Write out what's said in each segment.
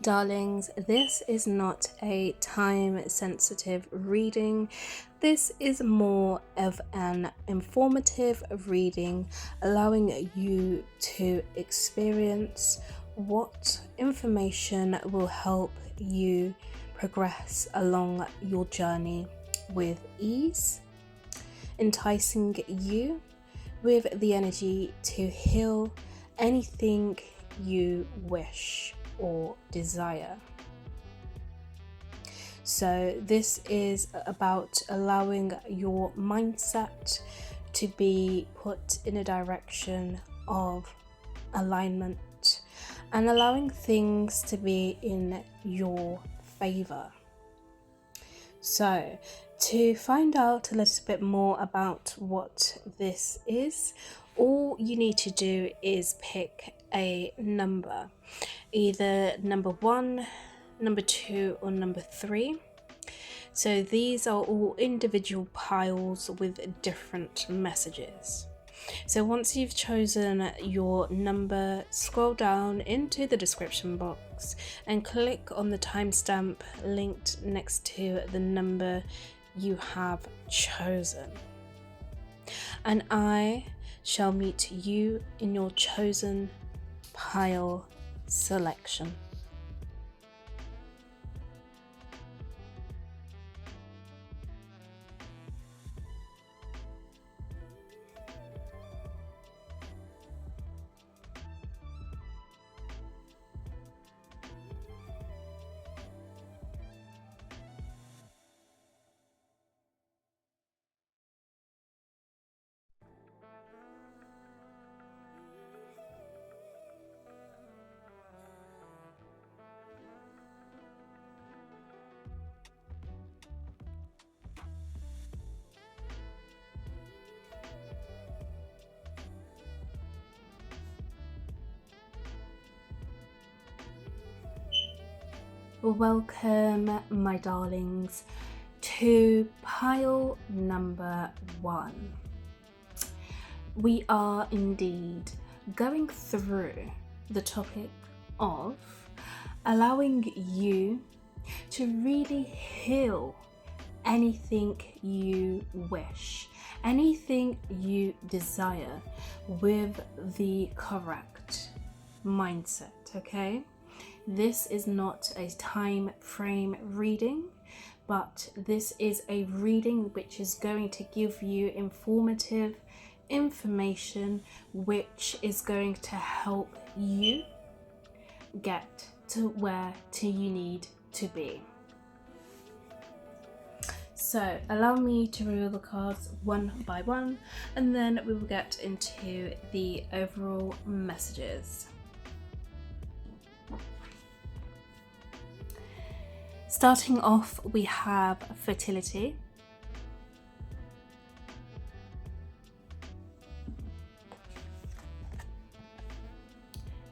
Darlings, this is not a time-sensitive reading. This is more of an informative reading, allowing you to experience what information will help you progress along your journey with ease, enticing you with the energy to heal anything you wish or desire. So this is about allowing your mindset to be put in a direction of alignment and allowing things to be in your favor. So to find out a little bit more about what this is, all you need to do is pick a number, either number 1, number 2, or number 3. So these are all individual piles with different messages. So once you've chosen your number, scroll down into the description box and click on the timestamp linked next to the number you have chosen. And I shall meet you in your chosen pile selection. Welcome, my darlings, to pile number 1. We are indeed going through the topic of allowing you to really heal anything you wish, anything you desire with the correct mindset, okay? This is not a time frame reading, but this is a reading which is going to give you informative information which is going to help you get to where you need to be. So allow me to reveal the cards one by one, and then we will get into the overall messages. Starting off, we have fertility,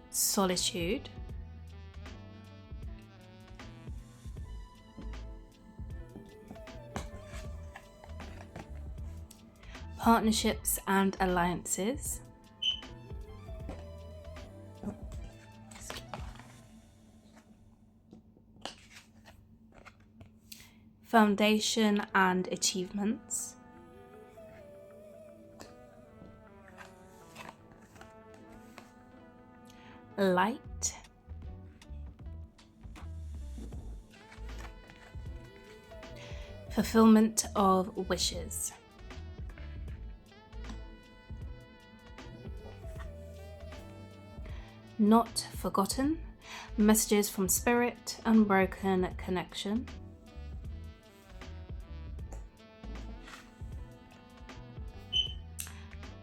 solitude, partnerships and alliances, foundation and achievements, light, fulfillment of wishes, not forgotten, messages from spirit, unbroken connection,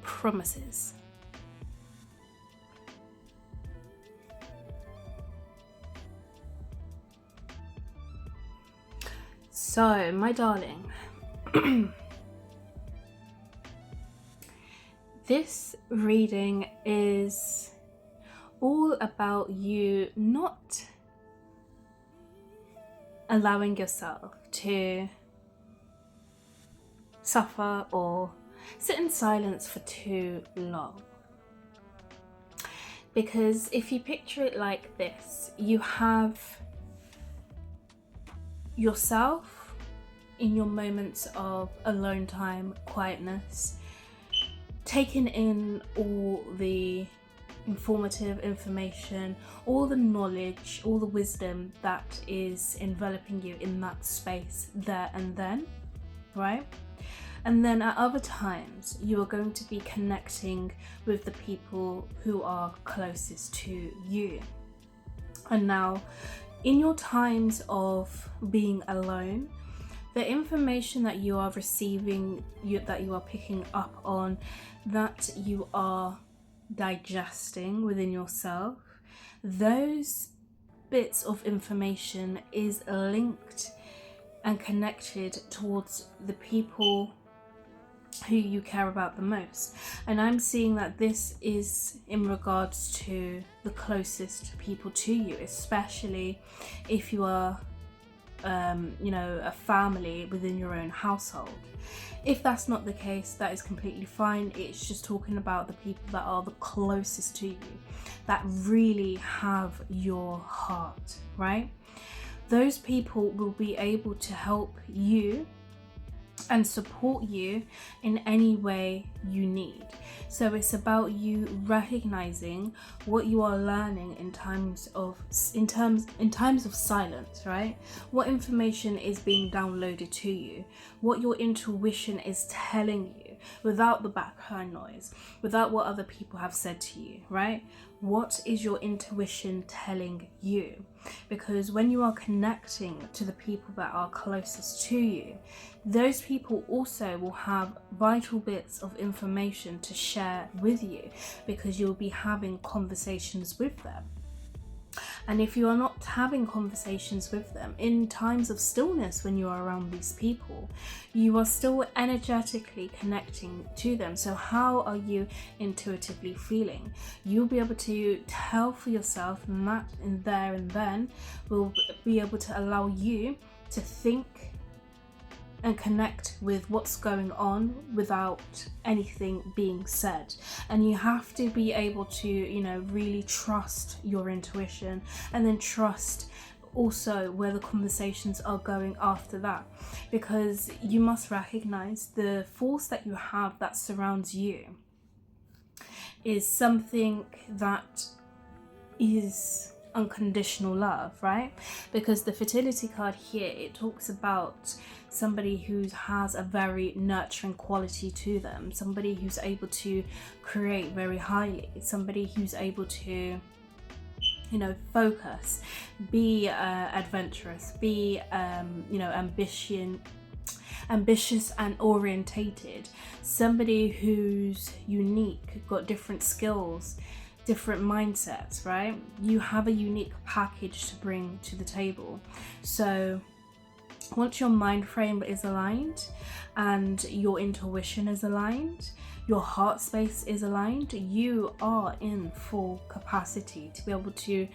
promises. So, my darling, this reading is all about you not allowing yourself to suffer or sit in silence for too long. Because if you picture it like this, you have yourself in your moments of alone time, quietness, taking in all the informative information, all the knowledge, all the wisdom that is enveloping you in that space there and then, right? And then at other times, you are going to be connecting with the people who are closest to you. And now, in your times of being alone, the information that you are receiving, that you are picking up on, that you are digesting within yourself, those bits of information is linked and connected towards the people who you care about the most. And I'm seeing that this is in regards to the closest people to you, especially if you are a family within your own household. If that's not the case, that is completely fine. It's just talking about the people that are the closest to you, that really have your heart, right? Those people will be able to help you and support you in any way you need. So it's about you recognizing what you are learning in times of silence, right? What information is being downloaded to you, what your intuition is telling you without the background noise, without what other people have said to you, right? What is your intuition telling you? Because when you are connecting to the people that are closest to you, those people also will have vital bits of information to share with you, because you'll be having conversations with them. And if you are not having conversations with them in times of stillness when you are around these people, you are still energetically connecting to them. So how are you intuitively feeling? You'll be able to tell for yourself, and that in there and then will be able to allow you to think and connect with what's going on without anything being said. And you have to be able to, really trust your intuition, and then trust also where the conversations are going after that, because you must recognize the force that you have that surrounds you is something that is unconditional love, right? Because the fertility card here, it talks about somebody who has a very nurturing quality to them, somebody who's able to create very highly, somebody who's able to focus, be adventurous, be ambitious and orientated, somebody who's unique, got different skills, different mindsets, right? You have a unique package to bring to the table. So once your mind frame is aligned and your intuition is aligned, your heart space is aligned, you are in full capacity to be able to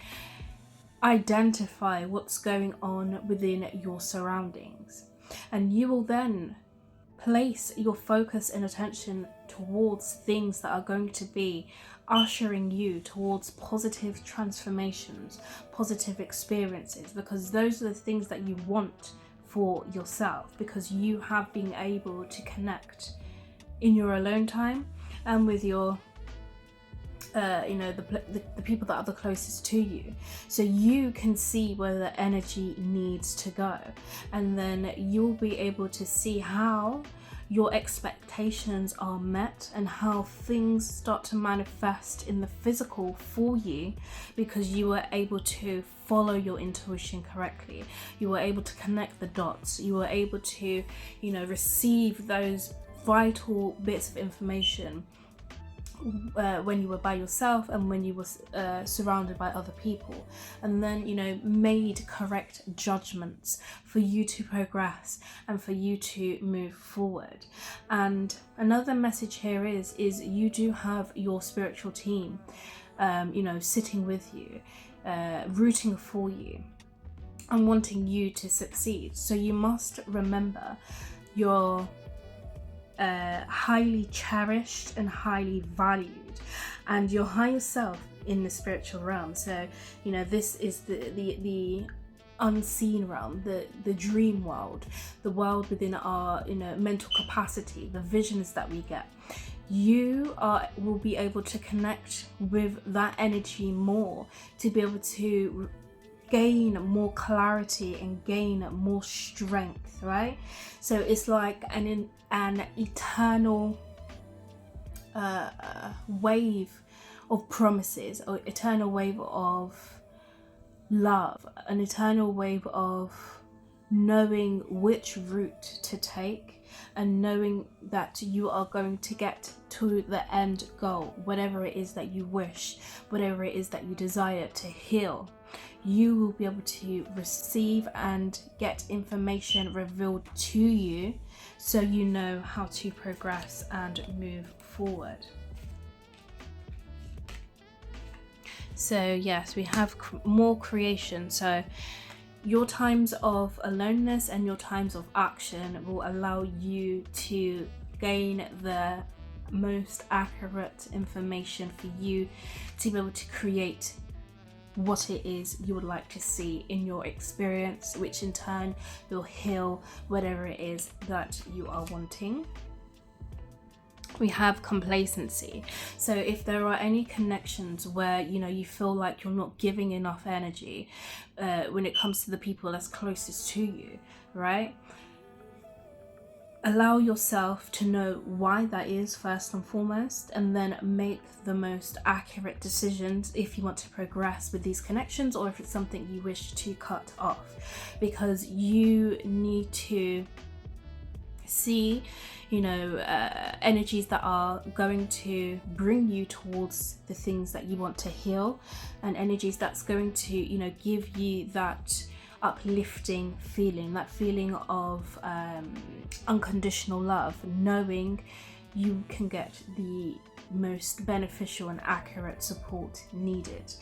identify what's going on within your surroundings. And you will then place your focus and attention towards things that are going to be ushering you towards positive transformations, positive experiences, because those are the things that you want for yourself, because you have been able to connect in your alone time and with your the people that are the closest to you, so you can see where the energy needs to go, and then you'll be able to see how your expectations are met and how things start to manifest in the physical for you, because you were able to follow your intuition correctly. You were able to connect the dots. You were able to, receive those vital bits of information when you were by yourself and when you were surrounded by other people, and then made correct judgments for you to progress and for you to move forward. And another message here is you do have your spiritual team sitting with you, rooting for you and wanting you to succeed. So you must remember your highly cherished and highly valued, and your higher self in the spiritual realm. So, this is the unseen realm, the dream world, the world within our mental capacity, the visions that we get. You will be able to connect with that energy more, to be able to gain more clarity and gain more strength, right? So it's like an eternal wave of promises, or eternal wave of love, an eternal wave of knowing which route to take, and knowing that you are going to get to the end goal, whatever it is that you wish, whatever it is that you desire to heal. You will be able to receive and get information revealed to you, so you know how to progress and move forward. So yes, we have more creation. So your times of aloneness and your times of action will allow you to gain the most accurate information for you to be able to create what it is you would like to see in your experience, which in turn will heal whatever it is that you are wanting. We have complacency. So if there are any connections where you feel like you're not giving enough energy when it comes to the people that's closest to you, right? Allow yourself to know why that is first and foremost, and then make the most accurate decisions if you want to progress with these connections, or if it's something you wish to cut off, because you need to see energies that are going to bring you towards the things that you want to heal, and energies that's going to give you that uplifting feeling, that feeling of unconditional love, knowing you can get the most beneficial and accurate support needed.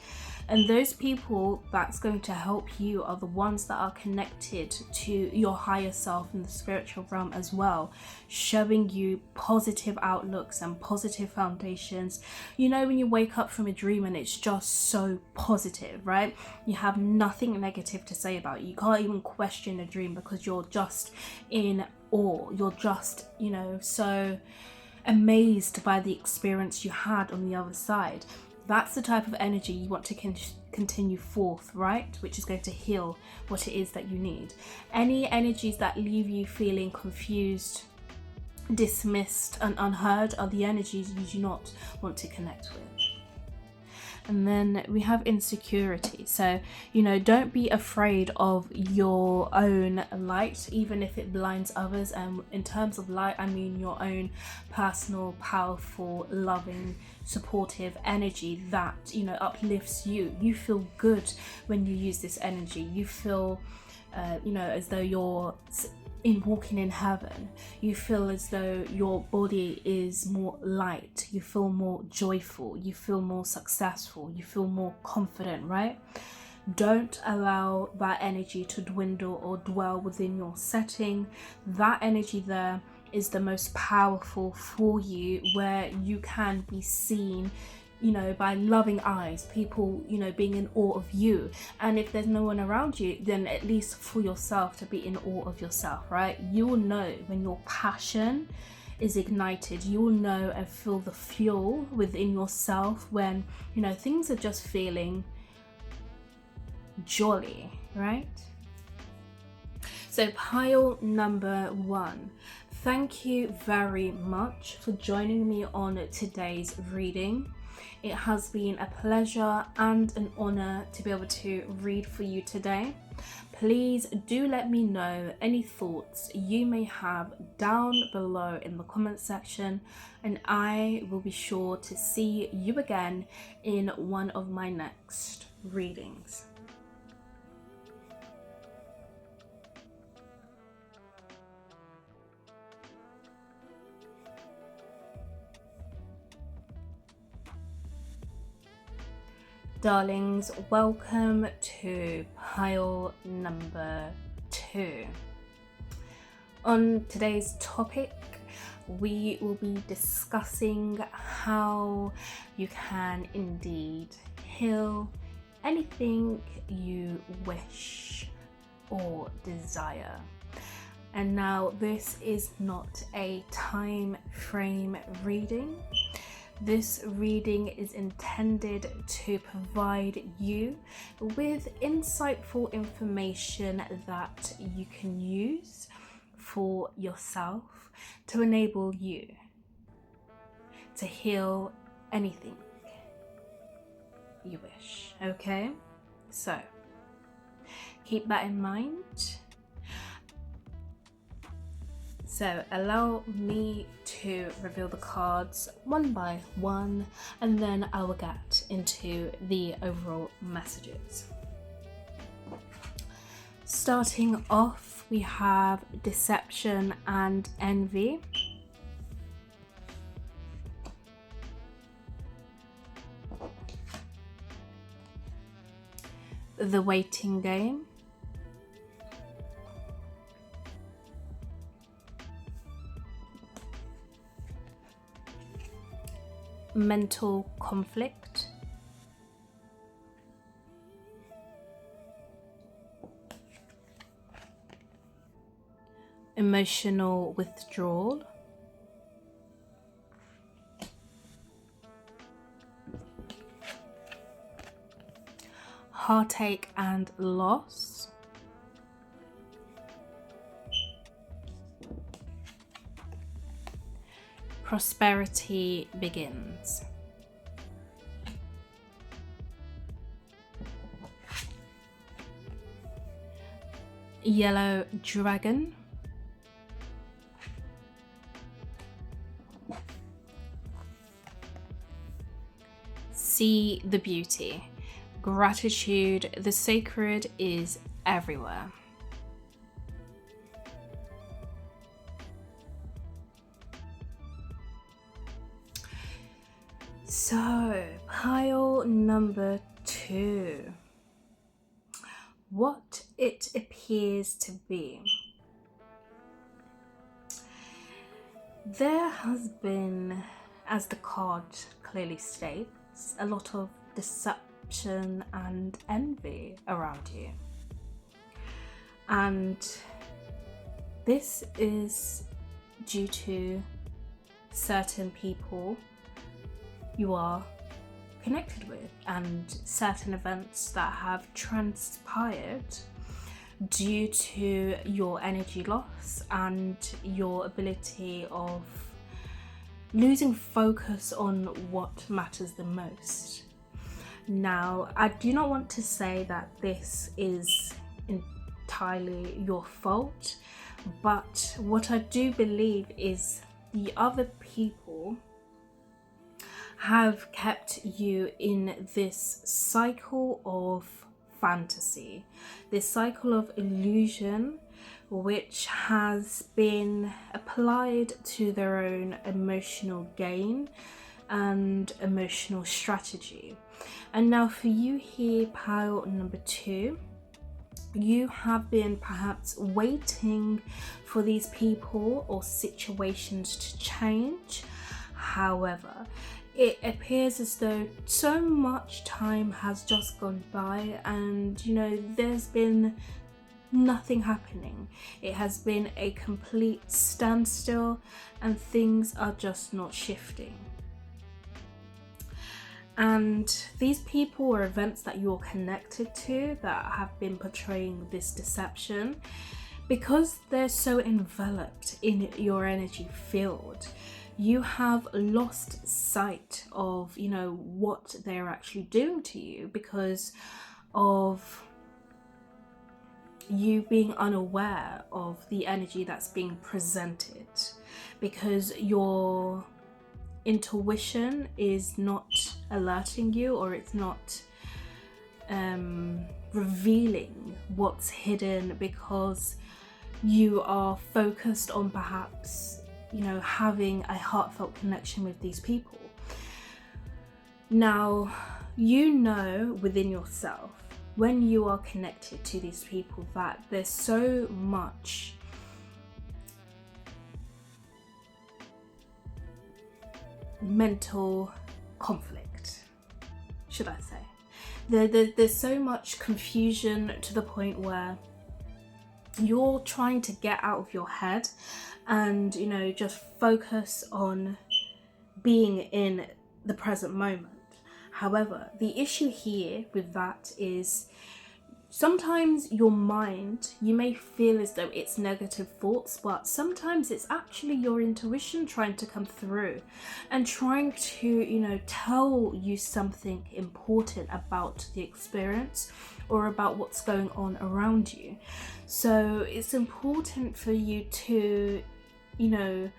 And those people that's going to help you are the ones that are connected to your higher self in the spiritual realm as well, showing you positive outlooks and positive foundations. When you wake up from a dream and it's just so positive, right? You have nothing negative to say about it. You can't even question a dream because you're just in awe. You're just, so amazed by the experience you had on the other side. That's the type of energy you want to continue forth, right? Which is going to heal what it is that you need. Any energies that leave you feeling confused, dismissed, and unheard are the energies you do not want to connect with. And then we have insecurity. So, don't be afraid of your own light, even if it blinds others. And in terms of light, I mean your own personal, powerful, loving, supportive energy that, uplifts you. You feel good when you use this energy. You feel, as though you're walking in heaven. You feel as though your body is more light. You feel more joyful. You feel more successful. You feel more confident, right? Don't allow that energy to dwindle or dwell within your setting. That energy there is the most powerful for you, where you can be seen by loving eyes, people, being in awe of you. And if there's no one around you, then at least for yourself to be in awe of yourself, right? You will know when your passion is ignited. You will know and feel the fuel within yourself when, things are just feeling jolly, right? So pile number 1. Thank you very much for joining me on today's reading. It has been a pleasure and an honor to be able to read for you today. Please do let me know any thoughts you may have down below in the comment section, and I will be sure to see you again in one of my next readings. Darlings, welcome to pile number 2. On today's topic, we will be discussing how you can indeed heal anything you wish or desire. And now this is not a time frame reading. This reading is intended to provide you with insightful information that you can use for yourself to enable you to heal anything you wish. Okay, so keep that in mind. So allow me to reveal the cards one by one, and then I will get into the overall messages. Starting off, we have deception and envy. The waiting game. Mental conflict. Emotional withdrawal. Heartache and loss. Prosperity begins. Yellow dragon. See the beauty. Gratitude, the sacred is everywhere. So, pile number 2. What it appears to be. There has been, as the card clearly states, a lot of deception and envy around you. And this is due to certain people you are connected with and certain events that have transpired due to your energy loss and your ability of losing focus on what matters the most. Now, I do not want to say that this is entirely your fault, but what I do believe is the other people have kept you in this cycle of fantasy, this cycle of illusion, which has been applied to their own emotional gain and emotional strategy. And now for you here, pile number 2, you have been perhaps waiting for these people or situations to change. However, it appears as though so much time has just gone by and, there's been nothing happening. It has been a complete standstill and things are just not shifting. And these people or events that you're connected to that have been portraying this deception, because they're so enveloped in your energy field, you have lost sight of, what they're actually doing to you because of you being unaware of the energy that's being presented, because your intuition is not alerting you, or it's not revealing what's hidden, because you are focused on perhaps having a heartfelt connection with these people. Now, within yourself, when you are connected to these people, that there's so much mental conflict, should I say. there's so much confusion to the point where you're trying to get out of your head and, you know, just focus on being in the present moment. However, the issue here with that is sometimes your mind, you may feel as though it's negative thoughts, but sometimes it's actually your intuition trying to come through and trying to, you know, tell you something important about the experience or about what's going on around you. So it's important for you to, you know,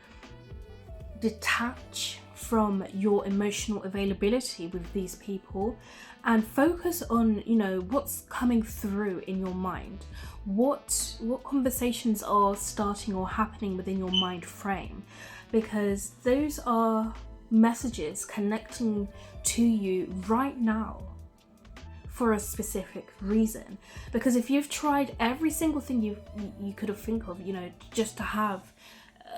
detach from your emotional availability with these people and focus on, you know, what's coming through in your mind, what conversations are starting or happening within your mind frame, because those are messages connecting to you right now for a specific reason. Because if you've tried every single thing you could have think of, you know, just to have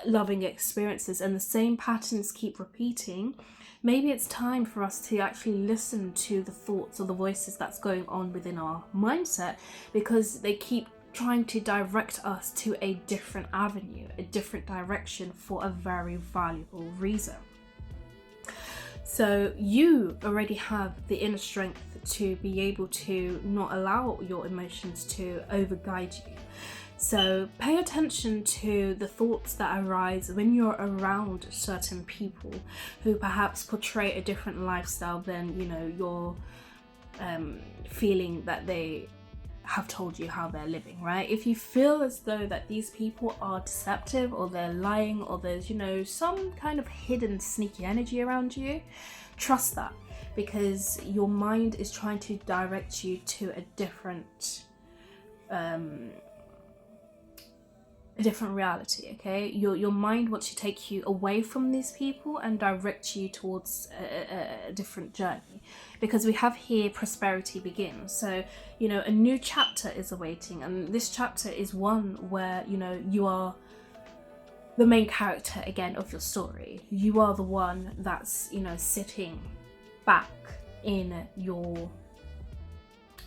loving experiences and the same patterns keep repeating, maybe it's time for us to actually listen to the thoughts or the voices that's going on within our mindset, because they keep trying to direct us to a different avenue, a different direction for a very valuable reason. So you already have the inner strength to be able to not allow your emotions to overguide you. So pay attention to the thoughts that arise when you're around certain people who perhaps portray a different lifestyle than, you know, you're feeling that they have told you how they're living, right? If you feel as though that these people are deceptive or they're lying or there's, you know, some kind of hidden sneaky energy around you, trust that, because your mind is trying to direct you to a different reality. Okay, your mind wants to take you away from these people and direct you towards a different journey, because we have here prosperity begins. So, you know, a new chapter is awaiting, and this chapter is one where, you know, you are the main character again of your story. You are the one that's, you know, sitting back in your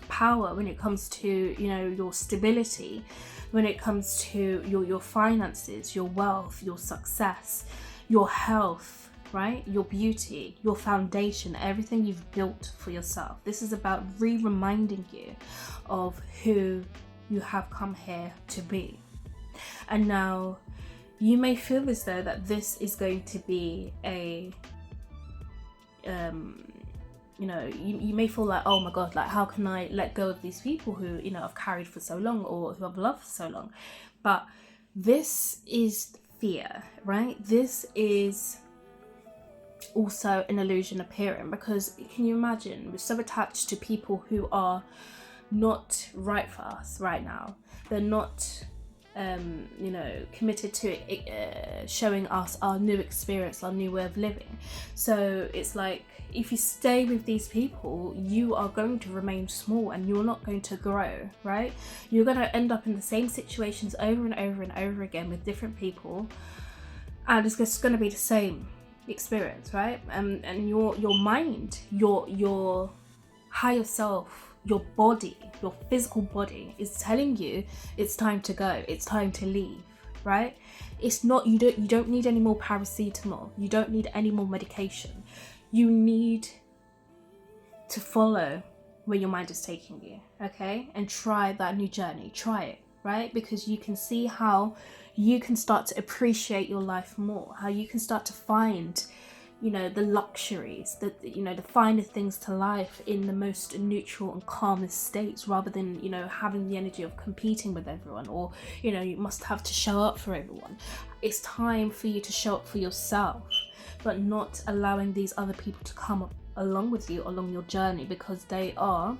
power when it comes to, you know, your stability, when it comes to your finances, your wealth, your success, your health, right? Your beauty, your foundation, everything you've built for yourself. This is about reminding you of who you have come here to be. And now you may feel as though that this is going to be a you know, you may feel like, oh my god, like how can I let go of these people who, you know, I've carried for so long or who I've loved for so long. But this is fear, right? This is also an illusion appearing, because can you imagine, we're so attached to people who are not right for us right now. They're not you know, committed to showing us our new experience, our new way of living. So it's like, if you stay with these people, you are going to remain small and you're not going to grow, right? You're going to end up in the same situations over and over and over again with different people, and it's just going to be the same experience, right? And your mind, your higher self, your body, your physical body is telling you it's time to go, it's time to leave, right? It's not, you don't need any more paracetamol, you don't need any more medication. You need to follow where your mind is taking you, okay? And try that new journey, try it, right? Because you can see how you can start to appreciate your life more, how you can start to find, you know, the luxuries, you know, the finer things to life in the most neutral and calmest states, rather than, you know, having the energy of competing with everyone, or, you know, you must have to show up for everyone. It's time for you to show up for yourself, but not allowing these other people to come up along with you along your journey, because they are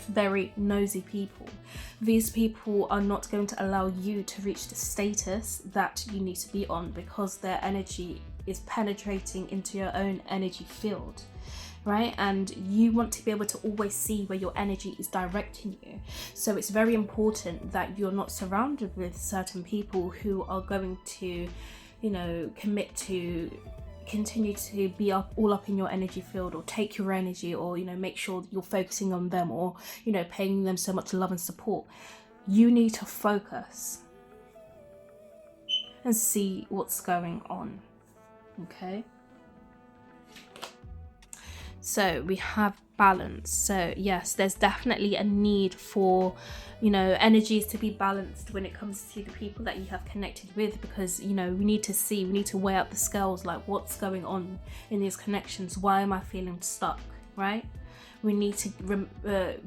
very nosy people. These people are not going to allow you to reach the status that you need to be on, because their energy is penetrating into your own energy field, right? And you want to be able to always see where your energy is directing you. So it's very important that you're not surrounded with certain people who are going to, you know, commit to continue to be all up in your energy field, or take your energy, or make sure you're focusing on them, or paying them so much love and support. You need to focus and see what's going on. Okay, so we have balance. So yes, there's definitely a need for energies to be balanced when it comes to the people that you have connected with, because we need to weigh up the scales, like what's going on in these connections. Why am I feeling stuck, right? We need to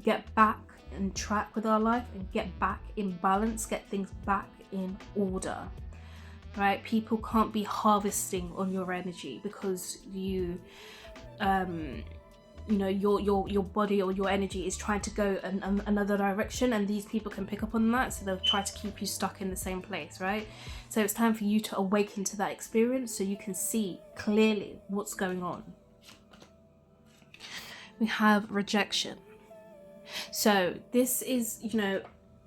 get back on track with our life and get back in balance, get things back in order, right? People can't be harvesting on your energy because your body or your energy is trying to go another direction, and these people can pick up on that, so they'll try to keep you stuck in the same place, right? So it's time for you to awaken to that experience so you can see clearly what's going on. We have rejection. So this is,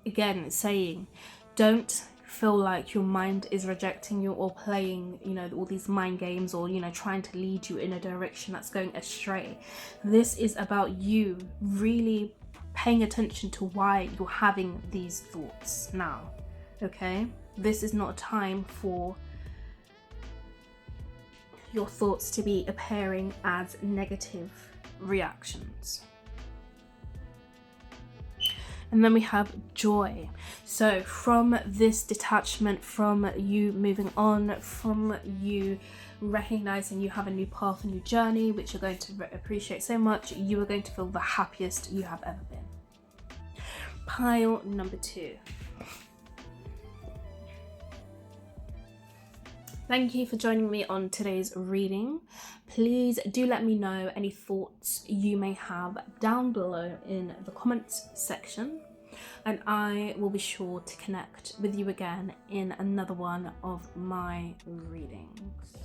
again, saying, don't feel like your mind is rejecting you or playing, all these mind games, or, trying to lead you in a direction that's going astray. This is about you really paying attention to why you're having these thoughts now, okay? This is not a time for your thoughts to be appearing as negative reactions. And then we have joy. So from this detachment, from you moving on, from you recognizing you have a new path, a new journey, which you're going to appreciate so much, you are going to feel the happiest you have ever been. Pile number 2. Thank you for joining me on today's reading. Please do let me know any thoughts you may have down below in the comments section, and I will be sure to connect with you again in another one of my readings.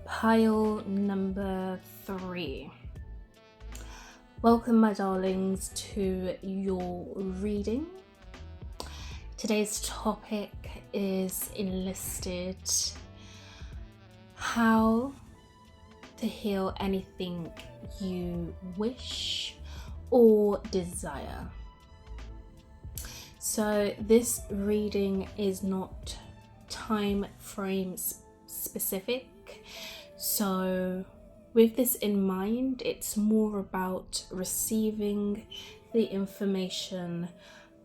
Pile number 3. Welcome, my darlings, to your reading. Today's topic is enlisted: how to heal anything you wish or desire. So this reading is not time frame specific. So with this in mind, it's more about receiving the information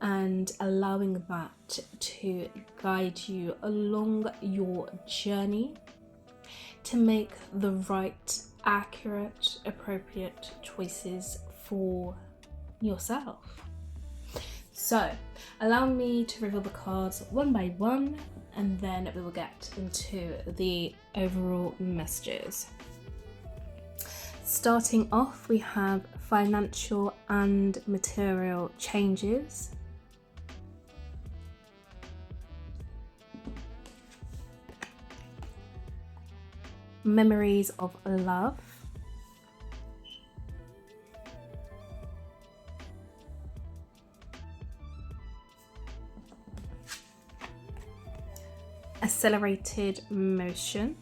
and allowing that to guide you along your journey to make the right, accurate, appropriate choices for yourself. So allow me to reveal the cards one by one, and then we will get into the overall messages. Starting off, we have financial and material changes. Memories of love. Accelerated motion.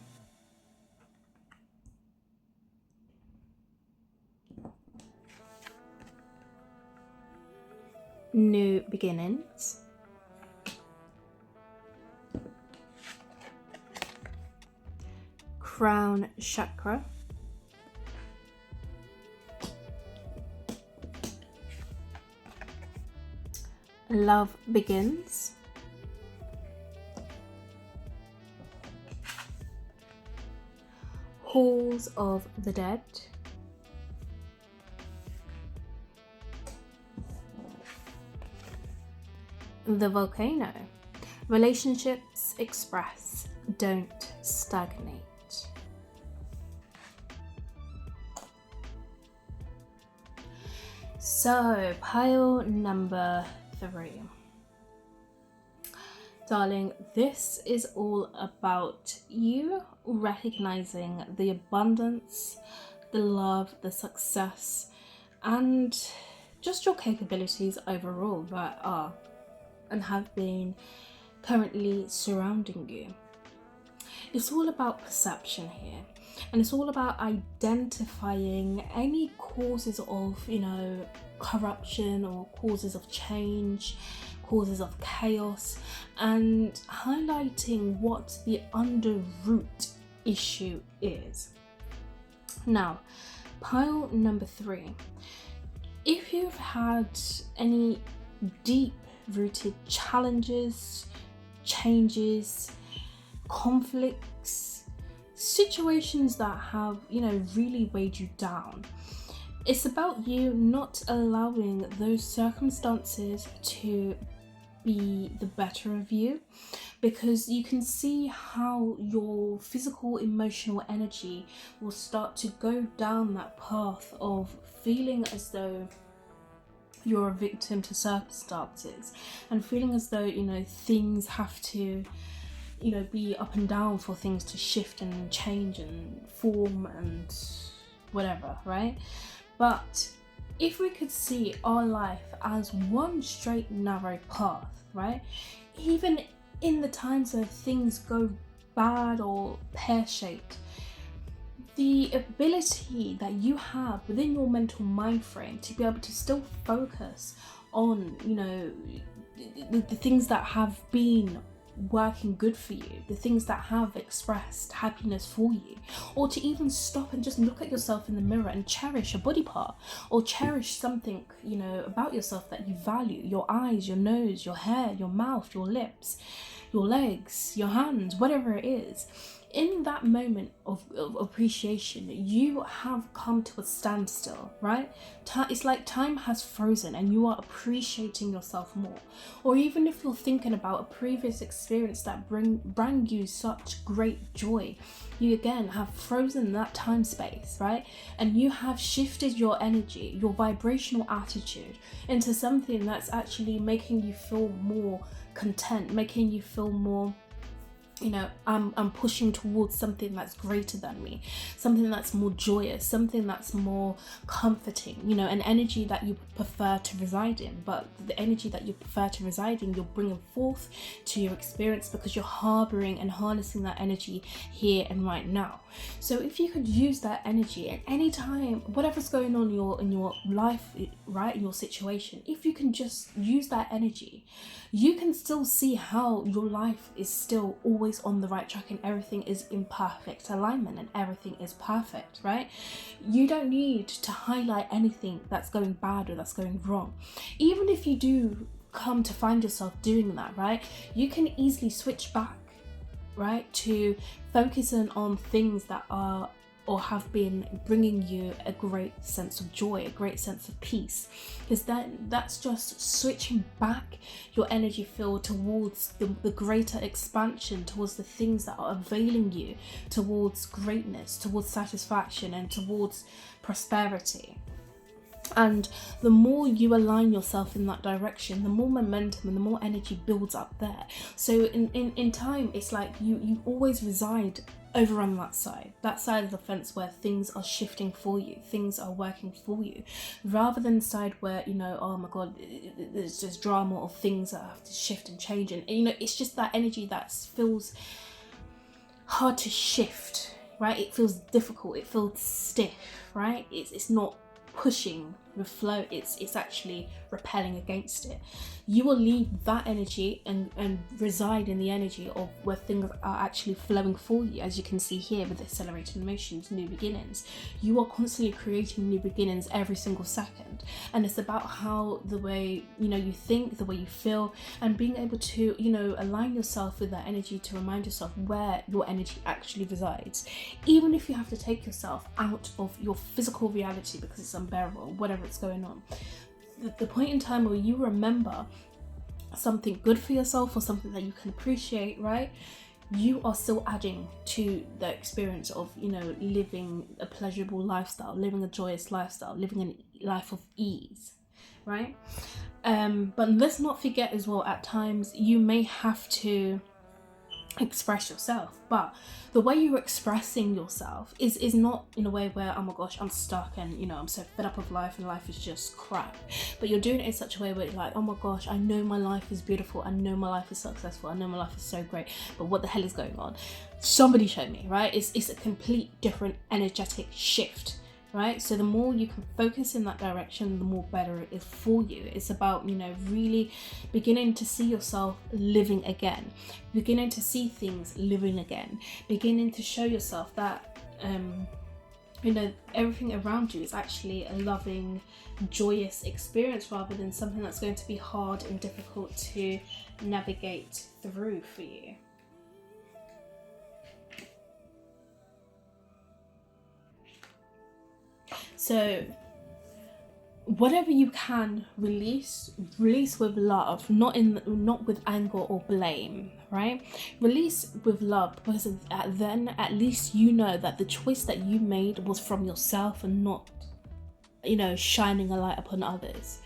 New beginnings. Crown chakra. Love begins. Halls of the dead. The volcano. Relationships express, don't stagnate. So, pile number 3. Darling, this is all about you recognizing the abundance, the love, the success, and just your capabilities overall that are and have been currently surrounding you. It's all about perception here, and it's all about identifying any causes of, corruption, or causes of change, causes of chaos, and highlighting what the underroot issue is. Now, pile number 3. If you've had any deep rooted challenges, changes, conflicts, situations that have, really weighed you down, it's about you not allowing those circumstances to be the better of you, because you can see how your physical, emotional energy will start to go down that path of feeling as though you're a victim to circumstances, and feeling as though, things have to, be up and down for things to shift and change and form and whatever, right? But if we could see our life as one straight narrow path, right? Even in the times where things go bad or pear-shaped, the ability that you have within your mental mind frame to be able to still focus on, the things that have been working good for you, the things that have expressed happiness for you, or to even stop and just look at yourself in the mirror and cherish a body part, or cherish something, about yourself that you value: your eyes, your nose, your hair, your mouth, your lips, your legs, your hands, whatever it is. In that moment of appreciation, you have come to a standstill, right? It's like time has frozen and you are appreciating yourself more. Or even if you're thinking about a previous experience that bring you such great joy, you again have frozen that time space, right? And you have shifted your energy, your vibrational attitude into something that's actually making you feel more content, making you feel more, I'm pushing towards something that's greater than me, something that's more joyous, something that's more comforting, an energy that you prefer to reside in. But the energy that you prefer to reside in, you're bringing forth to your experience because you're harboring and harnessing that energy here and right now. So if you could use that energy at any time, whatever's going on in your life, right, in your situation, if you can just use that energy, you can still see how your life is still always on the right track and everything is in perfect alignment and everything is perfect, right? You don't need to highlight anything that's going bad or that's going wrong. Even if you do come to find yourself doing that, right, you can easily switch back, right, to focusing on things that are or have been bringing you a great sense of joy, a great sense of peace, because that's just switching back your energy field towards the greater expansion, towards the things that are availing you towards greatness, towards satisfaction, and towards prosperity. And the more you align yourself in that direction, the more momentum and the more energy builds up there. So in time, it's like you always reside over on that side of the fence where things are shifting for you, things are working for you, rather than the side where, oh my god, there's just drama of things that have to shift and change. And, it's just that energy that feels hard to shift, right? It feels difficult, it feels stiff, right? It's not pushing with flow, it's actually repelling against it. You will leave that energy and reside in the energy of where things are actually flowing for you. As you can see here with accelerated emotions, new beginnings, you are constantly creating new beginnings every single second. And it's about how the way you think, the way you feel, and being able to align yourself with that energy to remind yourself where your energy actually resides. Even if you have to take yourself out of your physical reality because it's unbearable, whatever it's going on, the point in time where you remember something good for yourself or something that you can appreciate, right, you are still adding to the experience of living a pleasurable lifestyle, living a joyous lifestyle, living a life of ease, right? But let's not forget as well, at times you may have to express yourself. But the way you're expressing yourself is not in a way where, oh my gosh, I'm stuck and, you know, I'm so fed up with life and life is just crap. But you're doing it in such a way where you're like, oh my gosh, I know my life is beautiful, I know my life is successful, I know my life is so great, but what the hell is going on? Somebody show me, right? It's a complete different energetic shift, right? So the more you can focus in that direction, the more better it is for you. It's about, you know, really beginning to see yourself living again, beginning to see things living again, beginning to show yourself that, you know, everything around you is actually a loving, joyous experience rather than something that's going to be hard and difficult to navigate through for you. So whatever you can release with love, not with anger or blame, right? Release with love, because then at least you know that the choice that you made was from yourself and not, you know, shining a light upon others,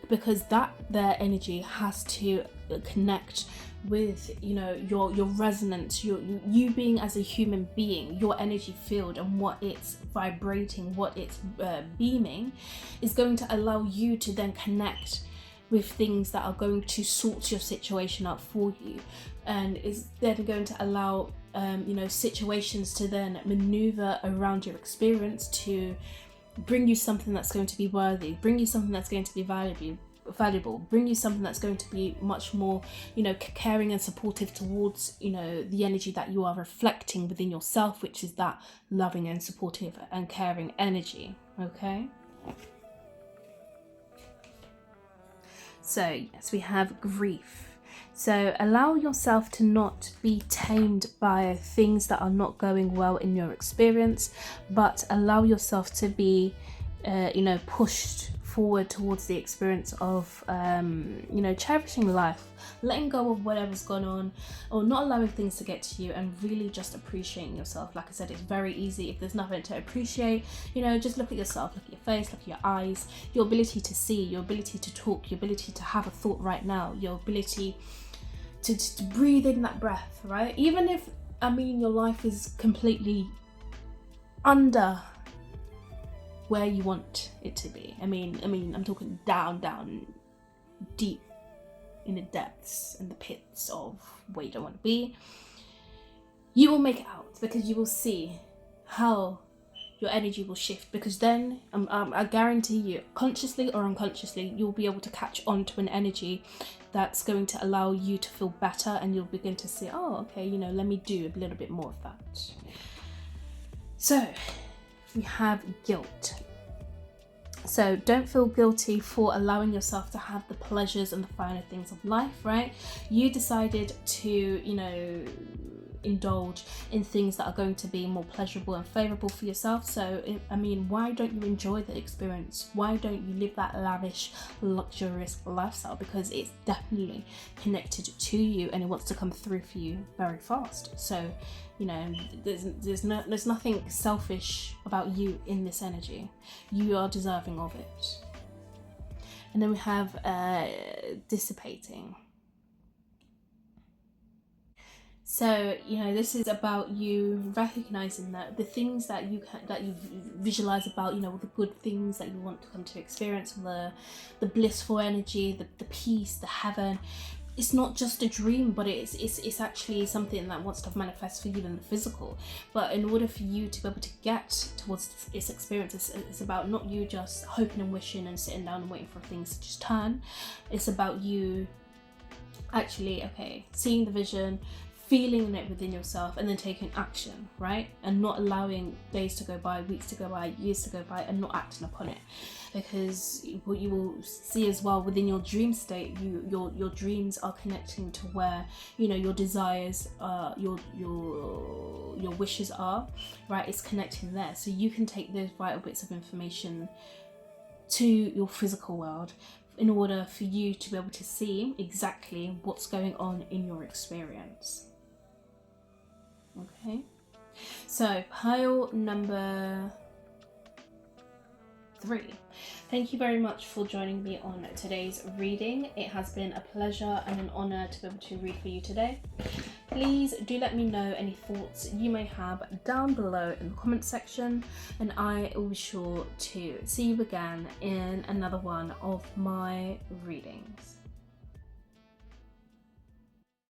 because their energy has to connect with, you know, your resonance, you being as a human being, your energy field and what it's vibrating, what it's beaming, is going to allow you to then connect with things that are going to sort your situation out for you, and is then going to allow you know, situations to then maneuver around your experience to bring you something that's going to be worthy, bring you something that's going to be valuable, bring you something that's going to be much more, you know, caring and supportive towards, you know, the energy that you are reflecting within yourself, which is that loving and supportive and caring energy. Okay, so yes, we have grief. So allow yourself to not be tamed by things that are not going well in your experience, but allow yourself to be you know, pushed forward towards the experience of you know, cherishing life, letting go of whatever's gone on, or not allowing things to get to you, and really just appreciating yourself. Like I said, it's very easy if there's nothing to appreciate, you know, just look at yourself, look at your face, look at your eyes, your ability to see, your ability to talk, your ability to have a thought right now, your ability to breathe in that breath, right? Even if, I mean, your life is completely under where you want it to be. I mean, I'm talking down deep in the depths and the pits of where you don't want to be. You will make it out, because you will see how your energy will shift, because then I guarantee you, consciously or unconsciously, you'll be able to catch on to an energy that's going to allow you to feel better, and you'll begin to see, oh, okay, you know, let me do a little bit more of that. So we have guilt. So don't feel guilty for allowing yourself to have the pleasures and the finer things of life, right? You decided to, you know, indulge in things that are going to be more pleasurable and favorable for yourself. So, I mean, why don't you enjoy the experience? Why don't you live that lavish, luxurious lifestyle? Because it's definitely connected to you and it wants to come through for you very fast. So, you know, there's nothing selfish about you in this energy. You are deserving of it. And then we have dissipating. So, you know, this is about you recognizing that the things that you visualize about, you know, the good things that you want to come to experience, the blissful energy, the peace, the heaven. It's not just a dream, but it's actually something that wants to manifest for you in the physical. But in order for you to be able to get towards its experience, it's about not you just hoping and wishing and sitting down and waiting for things to just turn. It's about you actually, okay, seeing the vision, feeling it within yourself, and then taking action, right? And not allowing days to go by, weeks to go by, years to go by, and not acting upon it. Because what you will see as well within your dream state, your dreams are connecting to where, you know, your desires, your wishes are, right? It's connecting there. So you can take those vital bits of information to your physical world in order for you to be able to see exactly what's going on in your experience. Okay, so pile number 3. Thank you very much for joining me on today's reading. It has been a pleasure and an honor to be able to read for you today. please do let me know any thoughts you may have down below in the comment section, and I will be sure to see you again in another one of my readings.